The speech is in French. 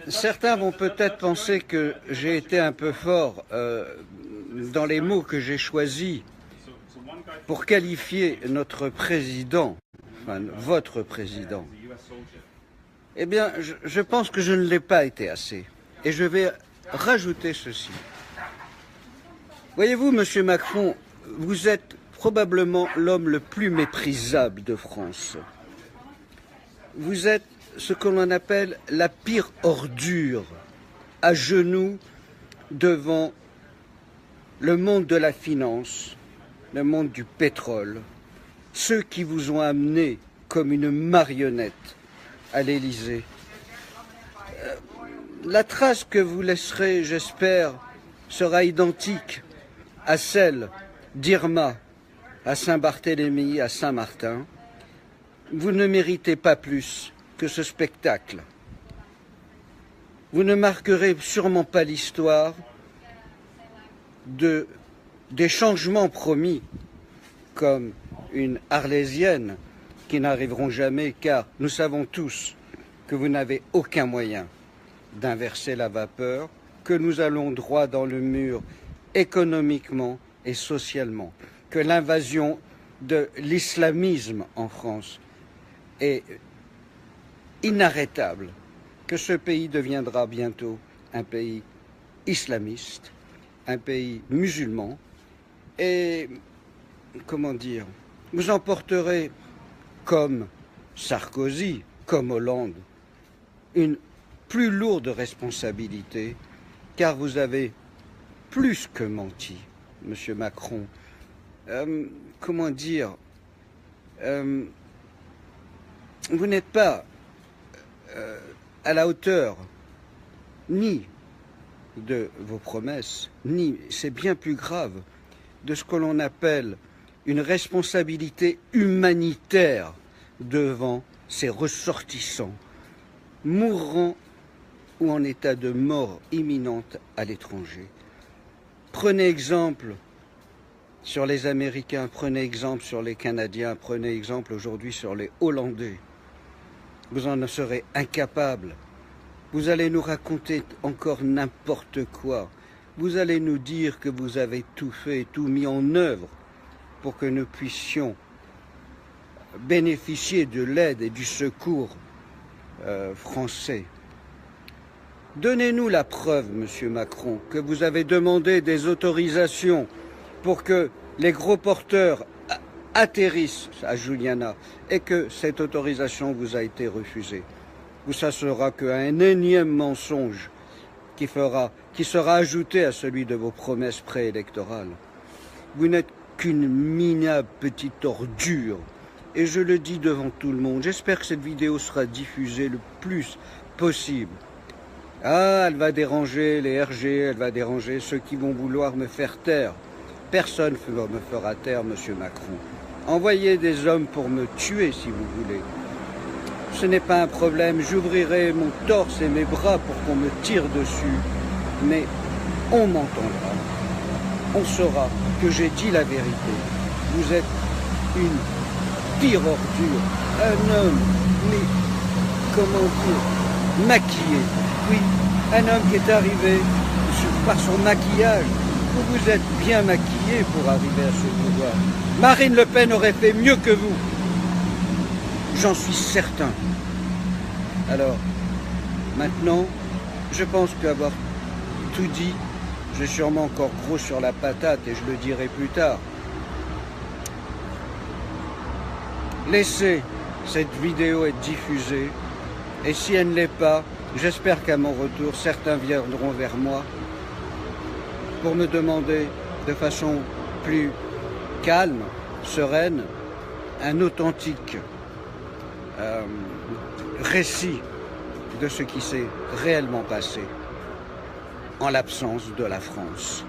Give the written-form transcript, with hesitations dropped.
Certains vont peut-être penser que j'ai été un peu fort dans les mots que j'ai choisis pour qualifier notre président, enfin votre président. Eh bien, je pense que je ne l'ai pas été assez. Et je vais rajouter ceci. Voyez-vous, Monsieur Macron, vous êtes probablement l'homme le plus méprisable de France. Vous êtes ce que l'on appelle la pire ordure, à genoux devant le monde de la finance, le monde du pétrole, ceux qui vous ont amené comme une marionnette à l'Élysée. La trace que vous laisserez, j'espère, sera identique à celle d'Irma à Saint-Barthélemy, à Saint-Martin. Vous ne méritez pas plus que ce spectacle. Vous ne marquerez sûrement pas l'histoire des changements promis comme une arlésienne qui n'arriveront jamais car nous savons tous que vous n'avez aucun moyen d'inverser la vapeur, que nous allons droit dans le mur économiquement et socialement, que l'invasion de l'islamisme en France est inarrêtable, que ce pays deviendra bientôt un pays islamiste, un pays musulman, et, comment dire, vous emporterez, comme Sarkozy, comme Hollande, une plus lourde responsabilité, car vous avez plus que menti, Monsieur Macron. Comment dire, vous n'êtes pas à la hauteur ni de vos promesses, ni, c'est bien plus grave, de ce que l'on appelle une responsabilité humanitaire devant ces ressortissants, mourant ou en état de mort imminente à l'étranger. Prenez exemple sur les Américains, prenez exemple sur les Canadiens, prenez exemple aujourd'hui sur les Hollandais. Vous en serez incapables. Vous allez nous raconter encore n'importe quoi. Vous allez nous dire que vous avez tout fait, tout mis en œuvre pour que nous puissions bénéficier de l'aide et du secours français. Donnez-nous la preuve, Monsieur Macron, que vous avez demandé des autorisations pour que les gros porteurs atterrissent à Juliana et que cette autorisation vous a été refusée. Ça sera qu'un énième mensonge qui sera ajouté à celui de vos promesses préélectorales. Vous n'êtes qu'une minable petite ordure. Et je le dis devant tout le monde. J'espère que cette vidéo sera diffusée le plus possible. Ah, elle va déranger les RG, elle va déranger ceux qui vont vouloir me faire taire. Personne ne me fera taire, Monsieur Macron. Envoyez des hommes pour me tuer, si vous voulez. Ce n'est pas un problème, j'ouvrirai mon torse et mes bras pour qu'on me tire dessus. Mais on m'entendra. On saura que j'ai dit la vérité. Vous êtes une pire ordure. Un homme, mais comment dire, maquillé. Oui, un homme qui est arrivé par son maquillage. Vous vous êtes bien maquillé pour arriver à ce pouvoir. Marine Le Pen aurait fait mieux que vous. J'en suis certain. Alors, maintenant, je pense qu'avoir tout dit, j'ai sûrement encore gros sur la patate et je le dirai plus tard. Laissez cette vidéo être diffusée et si elle ne l'est pas, j'espère qu'à mon retour, certains viendront vers moi pour me demander de façon plus calme, sereine, un authentique récit de ce qui s'est réellement passé en l'absence de la France.